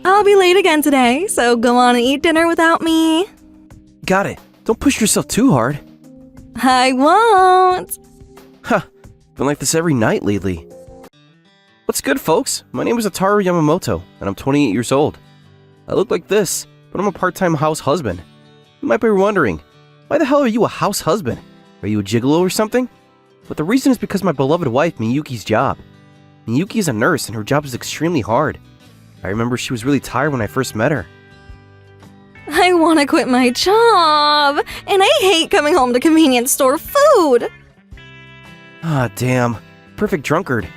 I'll be late again today, so go on and eat dinner without me. Got it. Don't push yourself too hard. I won't. Huh. Been like this every night lately. What's good, folks? My name is Ataru Yamamoto, and I'm 28 years old. I look like this, but I'm a part-time house husband. You might be wondering, why the hell are you a house husband? Are you a gigolo or something? But the reason is because my beloved wife, Miyuki's job. Miyuki is a nurse, and her job is extremely hard. I remember she was really tired when I first met her. I want to quit my job, and I hate coming home to convenience store food. Ah, damn. Perfect drunkard.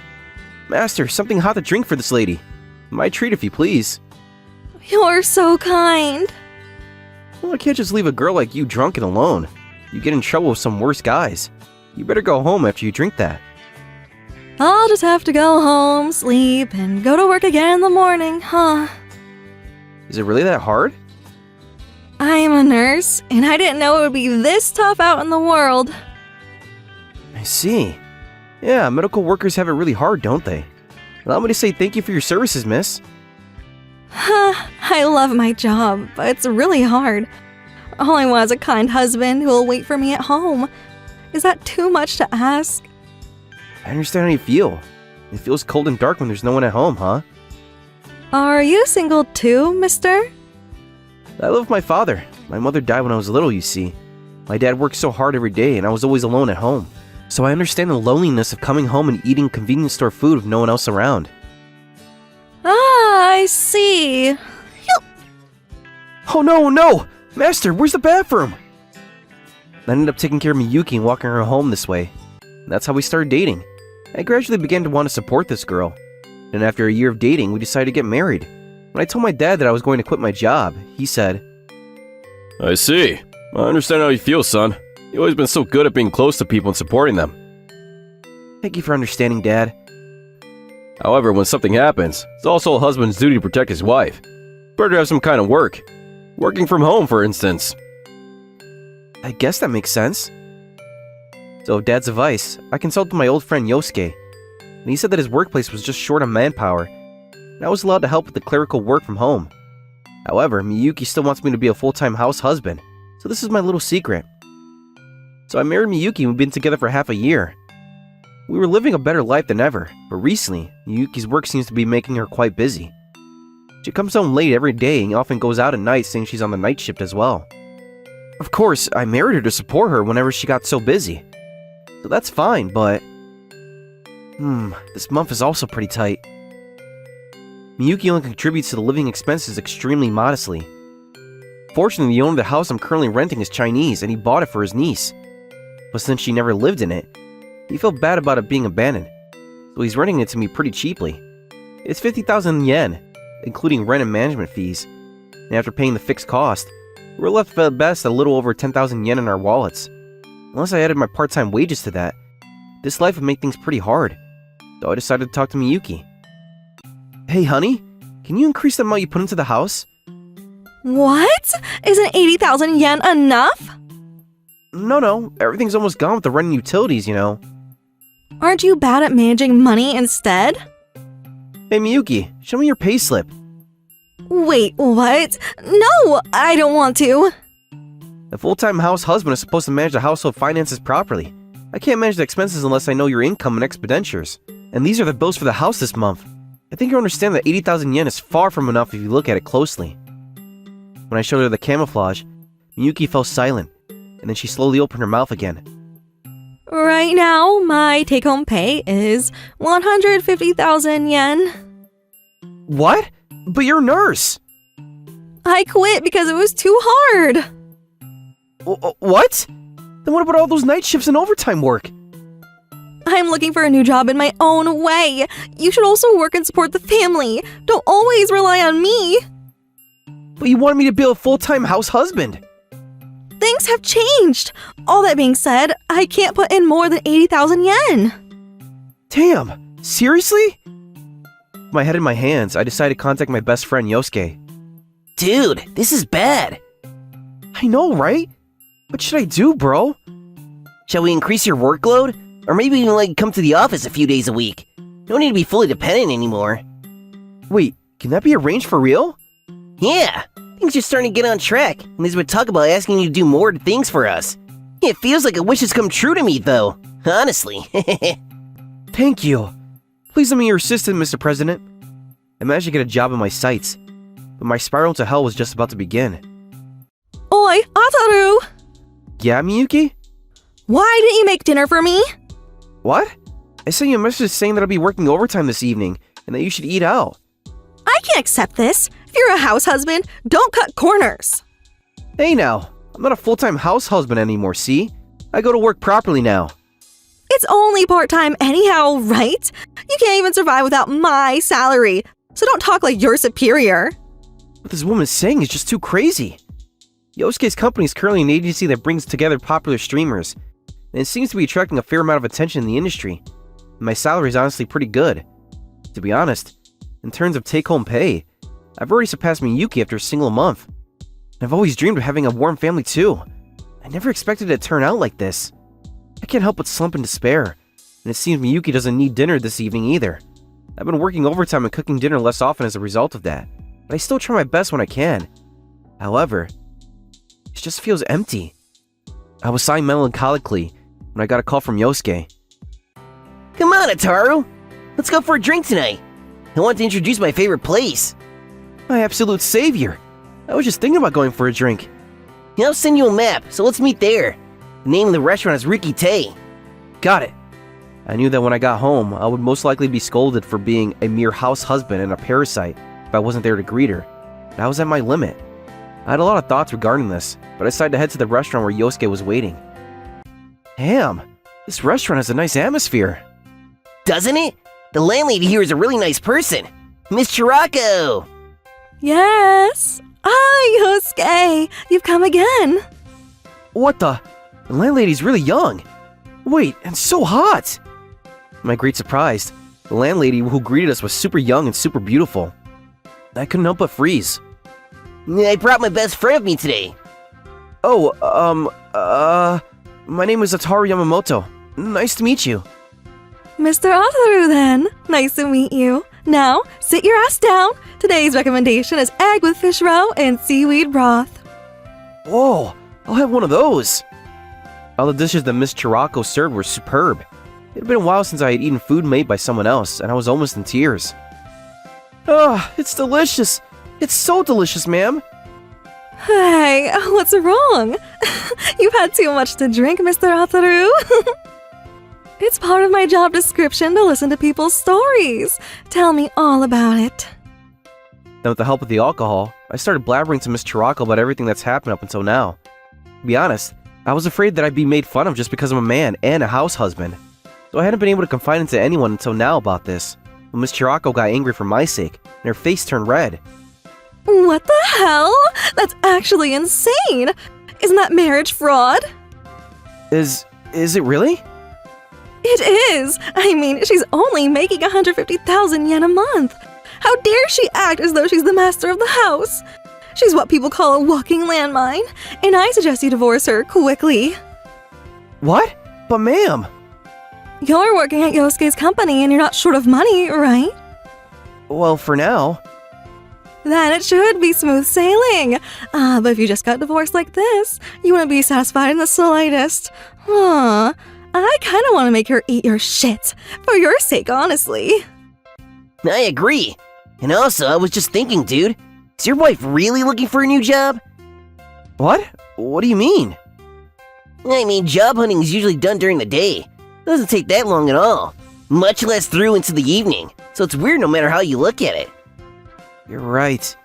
Master, something hot to drink for this lady. My treat if you please. You're so kind. Well, I can't just leave a girl like you drunk and alone. You get in trouble with some worse guys. You better go home after you drink that. I'll just have to go home, sleep, and go to work again in the morning, huh? Is it really that hard? I am a nurse, and I didn't know it would be this tough out in the world. I see. Yeah, medical workers have it really hard, don't they? Allow me to say thank you for your services, miss. I love my job, but it's really hard. All I want is a kind husband who will wait for me at home. Is that too much to ask? I understand how you feel. It feels cold and dark when there's no one at home, huh? Are you single too, mister? I live with my father. My mother died when I was little, you see. My dad worked so hard every day and I was always alone at home. So I understand the loneliness of coming home and eating convenience store food with no one else around. Ah, I see. Oh no, no! Master, where's the bathroom? I ended up taking care of Miyuki and walking her home this way. And that's how we started dating. I gradually began to want to support this girl. And after a year of dating, we decided to get married. When I told my dad that I was going to quit my job, he said, I see. I understand how you feel, son. You've always been so good at being close to people and supporting them. Thank you for understanding, Dad. However, when something happens, it's also a husband's duty to protect his wife. Better to have some kind of work. Working from home, for instance. I guess that makes sense. So with Dad's advice, I consulted my old friend Yosuke, and he said that his workplace was just short on manpower, and I was allowed to help with the clerical work from home. However, Miyuki still wants me to be a full-time house husband, so this is my little secret. So I married Miyuki and we've been together for half a year. We were living a better life than ever, but recently, Miyuki's work seems to be making her quite busy. She comes home late every day and often goes out at night saying she's on the night shift as well. Of course, I married her to support her whenever she got so busy. So that's fine, but... this month is also pretty tight. Miyuki only contributes to the living expenses extremely modestly. Fortunately, the owner of the house I'm currently renting is Chinese and he bought it for his niece. But since she never lived in it, he felt bad about it being abandoned, so he's renting it to me pretty cheaply. It's 50,000 yen, including rent and management fees, and after paying the fixed cost, we're left at best a little over 10,000 yen in our wallets. Unless I added my part-time wages to that, this life would make things pretty hard, so I decided to talk to Miyuki. Hey honey, can you increase the amount you put into the house? What? Isn't 80,000 yen enough? No, everything's almost gone with the rent and utilities, you know. Aren't you bad at managing money instead? Hey Miyuki, show me your payslip. Wait, what? No, I don't want to. The full-time house husband is supposed to manage the household finances properly. I can't manage the expenses unless I know your income and expenditures. And these are the bills for the house this month. I think you understand that 80,000 yen is far from enough if you look at it closely. When I showed her the camouflage, Miyuki fell silent, and then she slowly opened her mouth again. Right now, my take-home pay is 150,000 yen. What? But you're a nurse! I quit because it was too hard. What? Then what about all those night shifts and overtime work? I'm looking for a new job in my own way. You should also work and support the family. Don't always rely on me. But you wanted me to be a full-time house husband. Things have changed. All that being said, I can't put in more than 80,000 yen. Damn, seriously? With my head in my hands, I decided to contact my best friend Yosuke. Dude, this is bad. I know, right? What should I do, bro? Shall we increase your workload? Or maybe even come to the office a few days a week? You don't need to be fully dependent anymore. Wait, can that be arranged for real? Yeah, things are starting to get on track, and there's been talk about asking you to do more things for us. It feels like a wish has come true to me, though. Honestly. Thank you. Please let me be your assistant, Mr. President. I managed to get a job in my sights, but my spiral to hell was just about to begin. Oi, Ataru! Yeah, Miyuki? Why didn't you make dinner for me? What? I sent you a message saying that I'll be working overtime this evening, and that you should eat out. I can't accept this. If you're a house husband, don't cut corners. Hey now, I'm not a full-time house husband anymore, see? I go to work properly now. It's only part-time anyhow, right? You can't even survive without my salary, so don't talk like you're superior. What this woman's saying is just too crazy. Yosuke's company is currently an agency that brings together popular streamers, and it seems to be attracting a fair amount of attention in the industry. And my salary is honestly pretty good. To be honest, in terms of take-home pay, I've already surpassed Miyuki after a single month. And I've always dreamed of having a warm family too. I never expected it to turn out like this. I can't help but slump in despair, and it seems Miyuki doesn't need dinner this evening either. I've been working overtime and cooking dinner less often as a result of that, but I still try my best when I can. However, it just feels empty. I was sighing melancholically when I got a call from Yosuke. Come on, Ataru. Let's go for a drink tonight. I want to introduce my favorite place. My absolute savior! I was just thinking about going for a drink. I'll send you a map, so let's meet there. The name of the restaurant is Riki Tay. Got it. I knew that when I got home, I would most likely be scolded for being a mere house husband and a parasite if I wasn't there to greet her. But I was at my limit. I had a lot of thoughts regarding this, but I decided to head to the restaurant where Yosuke was waiting. Damn, this restaurant has a nice atmosphere. Doesn't it? The landlady here is a really nice person. Miss Chirako! Yes. Ah, Yosuke, you've come again. What the? The landlady's really young. Wait, and so hot! To my great surprise, the landlady who greeted us was super young and super beautiful. I couldn't help but freeze. I brought my best friend with me today. Oh, my name is Ataru Yamamoto. Nice to meet you. Mr. Ataru then. Nice to meet you. Now, sit your ass down. Today's recommendation is egg with fish roe and seaweed broth. Whoa, I'll have one of those. All the dishes that Miss Chirako served were superb. It had been a while since I had eaten food made by someone else, and I was almost in tears. Ah, it's delicious. It's so delicious, ma'am. Hey, what's wrong? You've had too much to drink, Mr. Ataru. It's part of my job description to listen to people's stories. Tell me all about it. Then with the help of the alcohol, I started blabbering to Miss Chirako about everything that's happened up until now. To be honest, I was afraid that I'd be made fun of just because I'm a man and a house husband. So I hadn't been able to confide into anyone until now about this. When Miss Chirako got angry for my sake, and her face turned red. What the hell? That's actually insane! Isn't that marriage fraud? Is it really? It is! I mean, she's only making 150,000 yen a month. How dare she act as though she's the master of the house? She's what people call a walking landmine, and I suggest you divorce her quickly. What? But ma'am! You're working at Yosuke's company and you're not short of money, right? Well, for now. Then it should be smooth sailing. But if you just got divorced like this, you wouldn't be satisfied in the slightest. I kind of want to make her eat your shit. For your sake, honestly. I agree. And also, I was just thinking, dude. Is your wife really looking for a new job? What? What do you mean? I mean, job hunting is usually done during the day. Doesn't take that long at all. Much less through into the evening. So it's weird no matter how you look at it. You're right.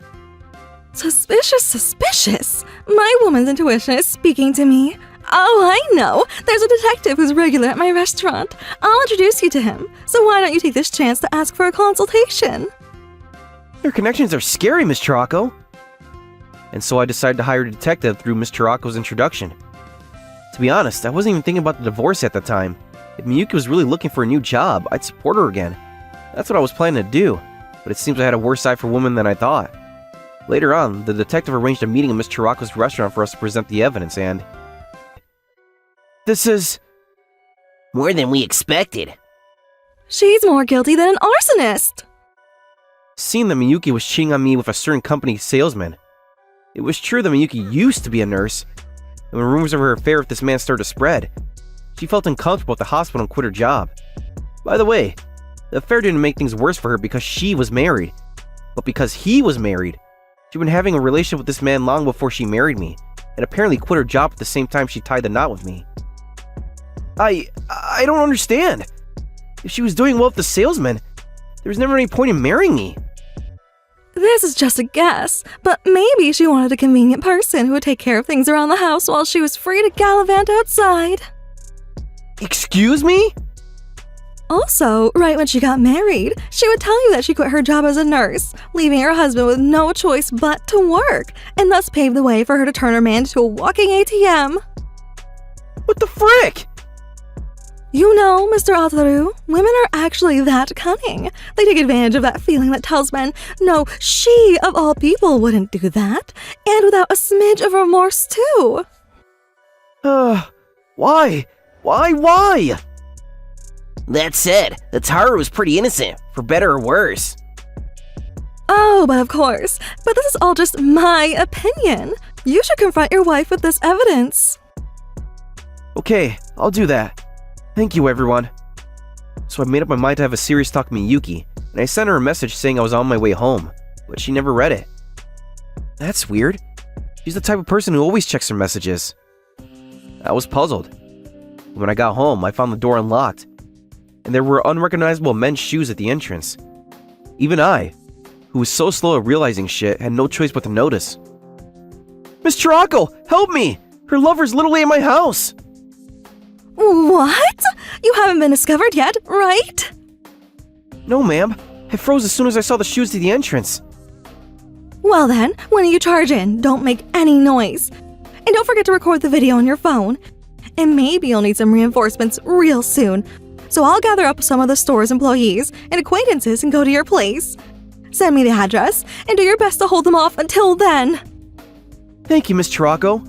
Suspicious. My woman's intuition is speaking to me. Oh, I know. There's a detective who's regular at my restaurant. I'll introduce you to him. So why don't you take this chance to ask for a consultation? Your connections are scary, Miss Chirako. And so I decided to hire a detective through Miss Chirako's introduction. To be honest, I wasn't even thinking about the divorce at the time. If Miyuki was really looking for a new job, I'd support her again. That's what I was planning to do, but it seems I had a worse eye for women than I thought. Later on, the detective arranged a meeting at Miss Chirako's restaurant for us to present the evidence, and... This is... more than we expected. She's more guilty than an arsonist. seen that Miyuki was cheating on me with a certain company salesman. It was true that Miyuki used to be a nurse, and when rumors of her affair with this man started to spread, she felt uncomfortable at the hospital and quit her job. By the way, the affair didn't make things worse for her because she was married, but because he was married. She'd been having a relationship with this man long before she married me, and apparently quit her job at the same time she tied the knot with me. I don't understand. If she was doing well with the salesman, there was never any point in marrying me. This is just a guess, but maybe she wanted a convenient person who would take care of things around the house while she was free to gallivant outside. Excuse me? Also, right when she got married, she would tell you that she quit her job as a nurse, leaving her husband with no choice but to work, and thus paved the way for her to turn her man into a walking ATM. What the frick? You know, Mr. Ataru, women are actually that cunning. They take advantage of that feeling that tells men, no, she, of all people, wouldn't do that, and without a smidge of remorse, too. Why? Why? That said, the Taru was pretty innocent, for better or worse. Oh, but of course. But this is all just my opinion. You should confront your wife with this evidence. Okay, I'll do that. Thank you, everyone. So I made up my mind to have a serious talk with Miyuki, and I sent her a message saying I was on my way home, but she never read it. That's weird. She's the type of person who always checks her messages. I was puzzled. When I got home, I found the door unlocked, and there were unrecognizable men's shoes at the entrance. Even I, who was so slow at realizing shit, had no choice but to notice. Miss Chirako, help me! Her lover's literally at my house! What? You haven't been discovered yet, right? No, ma'am. I froze as soon as I saw the shoes to the entrance. Well then, when you charge in, don't make any noise. And don't forget to record the video on your phone. And maybe you'll need some reinforcements real soon. So I'll gather up some of the store's employees and acquaintances and go to your place. Send me the address, and do your best to hold them off until then. Thank you, Miss Chirako.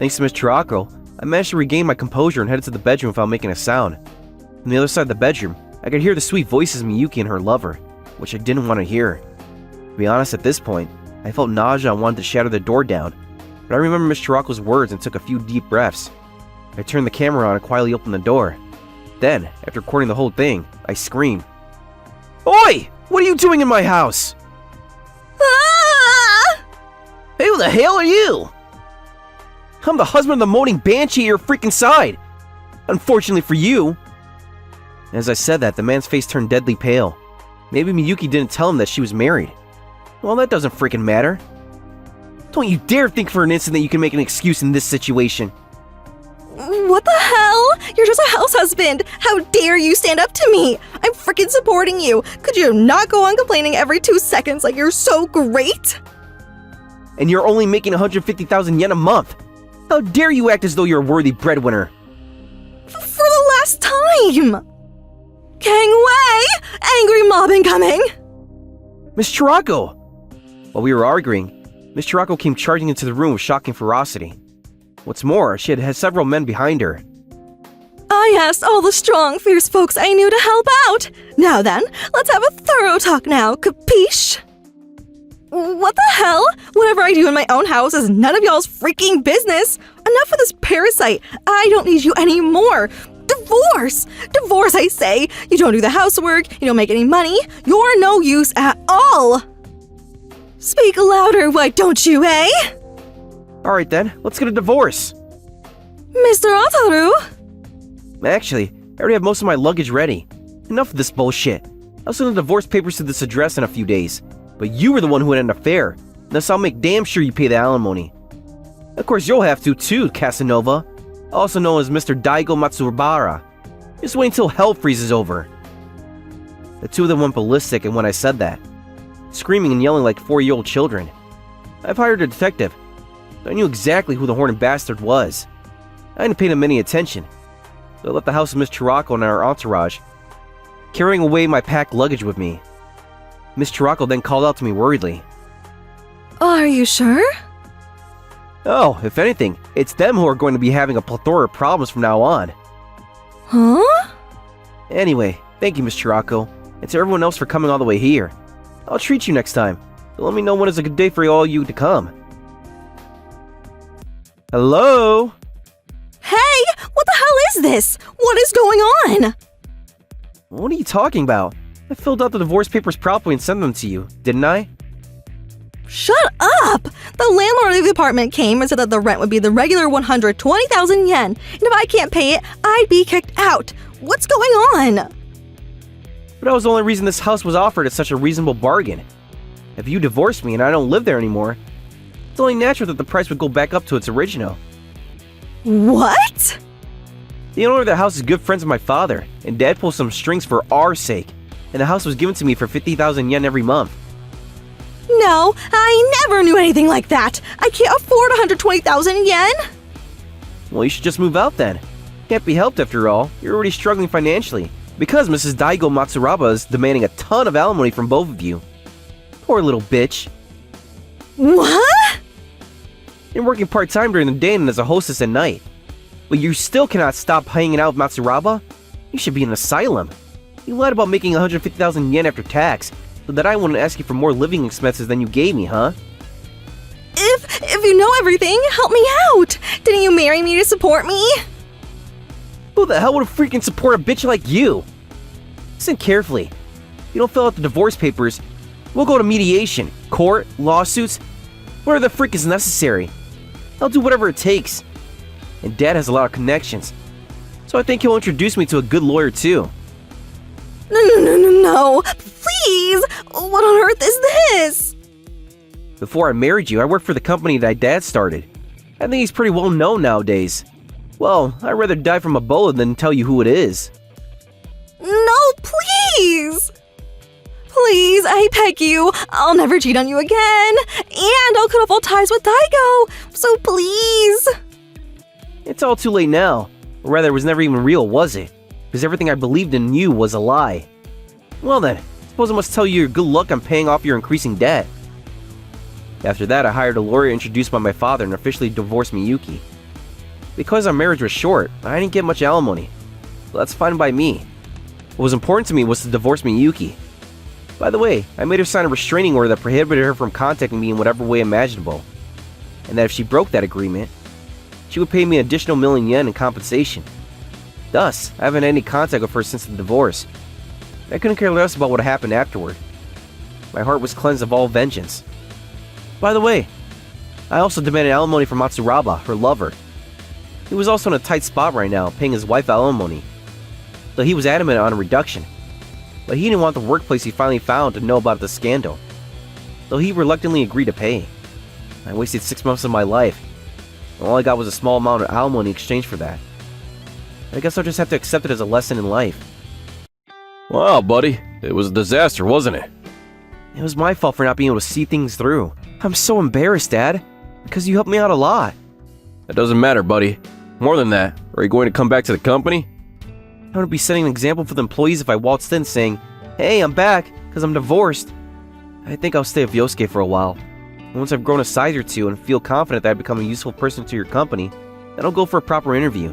Thanks to Miss Chirako, I managed to regain my composure and headed to the bedroom without making a sound. From the other side of the bedroom, I could hear the sweet voices of Miyuki and her lover, which I didn't want to hear. To be honest, at this point, I felt nausea and wanted to shatter the door down, but I remembered Miss Chirako's words and took a few deep breaths. I turned the camera on and quietly opened the door. Then, after recording the whole thing, I screamed, "Oi! What are you doing in my house?" Ah! Hey, who the hell are you? I'm the husband of the moaning banshee at your freaking side! Unfortunately for you. As I said that, the man's face turned deadly pale. Maybe Miyuki didn't tell him that she was married. Well, that doesn't freaking matter. Don't you dare think for an instant that you can make an excuse in this situation. What the hell? You're just a house husband. How dare you stand up to me? I'm freaking supporting you. Could you not go on complaining every 2 seconds like you're so great? And you're only making 150,000 yen a month. How dare you act as though you're a worthy breadwinner? For the last time! Kang Wei! Angry mob incoming! Miss Chirako! While we were arguing, Miss Chirako came charging into the room with shocking ferocity. What's more, she had several men behind her. I asked all the strong, fierce folks I knew to help out. Now then, let's have a thorough talk now, capiche? What the hell? Whatever I do in my own house is none of y'all's freaking business. Enough of this parasite. I don't need you anymore. Divorce! Divorce, I say. You don't do the housework, you don't make any money, you're no use at all. Speak louder, why don't you, eh? Alright then, let's get a divorce. Mr. Ataru? Actually, I already have most of my luggage ready. Enough of this bullshit. I'll send the divorce papers to this address in a few days. But you were the one who had an affair, thus I'll make damn sure you pay the alimony. Of course you'll have to too, Casanova, also known as Mr. Daigo Matsubara. Just wait until hell freezes over. The two of them went ballistic and when I said that, screaming and yelling like 4-year-old children. I've hired a detective, so I knew exactly who the horned bastard was. I didn't pay him any attention, so I left the house of Miss Chirako and our entourage, carrying away my packed luggage with me. Miss Chirako then called out to me worriedly. Are you sure? Oh, if anything, it's them who are going to be having a plethora of problems from now on. Huh? Anyway, thank you, Miss Chirako, and to everyone else for coming all the way here. I'll treat you next time. So let me know when is a good day for all you to come. Hello? Hey! What the hell is this? What is going on? What are you talking about? I filled out the divorce papers properly and sent them to you, didn't I? Shut up! The landlord of the apartment came and said that the rent would be the regular 120,000 yen, and if I can't pay it, I'd be kicked out. What's going on? But that was the only reason this house was offered at such a reasonable bargain. If you divorce me and I don't live there anymore, it's only natural that the price would go back up to its original. What? The owner of the house is good friends with my father, and Dad pulled some strings for our sake, and the house was given to me for 50,000 yen every month. No, I never knew anything like that. I can't afford 120,000 yen. Well, you should just move out then. Can't be helped after all. You're already struggling financially, because Mrs. Daigo Matsuraba is demanding a ton of alimony from both of you. Poor little bitch. What? You're working part-time during the day and as a hostess at night. But you still cannot stop hanging out with Matsuraba? You should be in an asylum. You lied about making 150,000 yen after tax, so that I wouldn't ask you for more living expenses than you gave me, huh? If you know everything, help me out. Didn't you marry me to support me? Who the hell would freaking support a bitch like you? Listen carefully. If you don't fill out the divorce papers, we'll go to mediation, court, lawsuits, whatever the frick is necessary. I'll do whatever it takes. And Dad has a lot of connections, so I think he'll introduce me to a good lawyer too. No. Please! What on earth is this? Before I married you, I worked for the company that Dad started. I think he's pretty well known nowadays. Well, I'd rather die from Ebola than tell you who it is. No, please! Please, I beg you. I'll never cheat on you again. And I'll cut off all ties with Daigo. So please. It's all too late now. Or rather, it was never even real, was it? Because everything I believed in you was a lie. Well then, suppose I must tell you your good luck on paying off your increasing debt. After that, I hired a lawyer introduced by my father and officially divorced Miyuki. Because our marriage was short, I didn't get much alimony. But that's fine by me. What was important to me was to divorce Miyuki. By the way, I made her sign a restraining order that prohibited her from contacting me in whatever way imaginable. And that if she broke that agreement, she would pay me an additional million yen in compensation. Thus, I haven't had any contact with her since the divorce. I couldn't care less about what happened afterward. My heart was cleansed of all vengeance. By the way, I also demanded alimony from Matsuraba, her lover. He was also in a tight spot right now, paying his wife alimony. So he was adamant on a reduction. But he didn't want the workplace he finally found to know about the scandal. So he reluctantly agreed to pay. I wasted 6 months of my life. And all I got was a small amount of alimony in exchange for that. I guess I'll just have to accept it as a lesson in life. Wow, buddy. It was a disaster, wasn't it? It was my fault for not being able to see things through. I'm so embarrassed, Dad. Because you helped me out a lot. That doesn't matter, buddy. More than that, are you going to come back to the company? I would be setting an example for the employees if I waltzed in saying, "Hey, I'm back, because I'm divorced." I think I'll stay with Yosuke for a while. And once I've grown a size or two and feel confident that I've become a useful person to your company, then I'll go for a proper interview.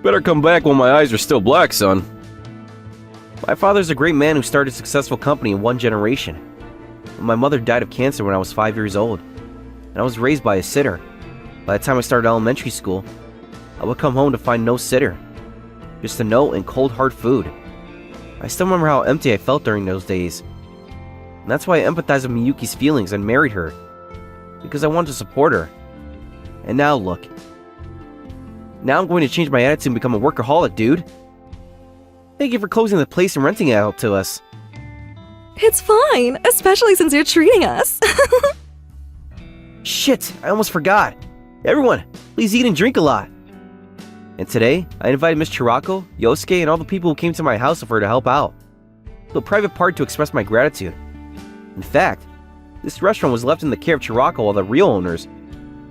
Better come back while my eyes are still black, son. My father's a great man who started a successful company in one generation. My mother died of cancer when I was 5 years old, and I was raised by a sitter. By the time I started elementary school, I would come home to find no sitter. Just a note and cold hard food. I still remember how empty I felt during those days. And that's why I empathized with Miyuki's feelings and married her. Because I wanted to support her. And now look. Now I'm going to change my attitude and become a workaholic, dude. Thank you for closing the place and renting it out to us. It's fine, especially since you're treating us. Shit, I almost forgot. Everyone, please eat and drink a lot. And today, I invited Miss Chirako, Yosuke, and all the people who came to my house for her to help out. To a private party to express my gratitude. In fact, this restaurant was left in the care of Chirako while the real owners,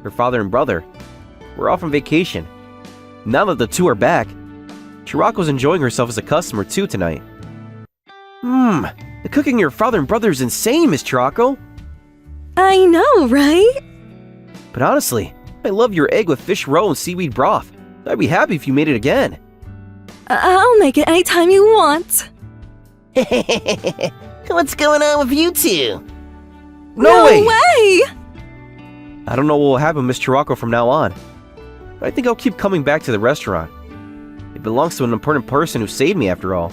her father and brother, were off on vacation. Now that the two are back, Chirako's enjoying herself as a customer too tonight. The cooking of your father and brother is insane, Miss Chirako. I know, right? But honestly, I love your egg with fish roe and seaweed broth. I'd be happy if you made it again. I'll make it anytime you want. What's going on with you two? No way! way! I don't know what will happen with Miss Chirocco from now on, but I think I'll keep coming back to the restaurant. It belongs to an important person who saved me after all.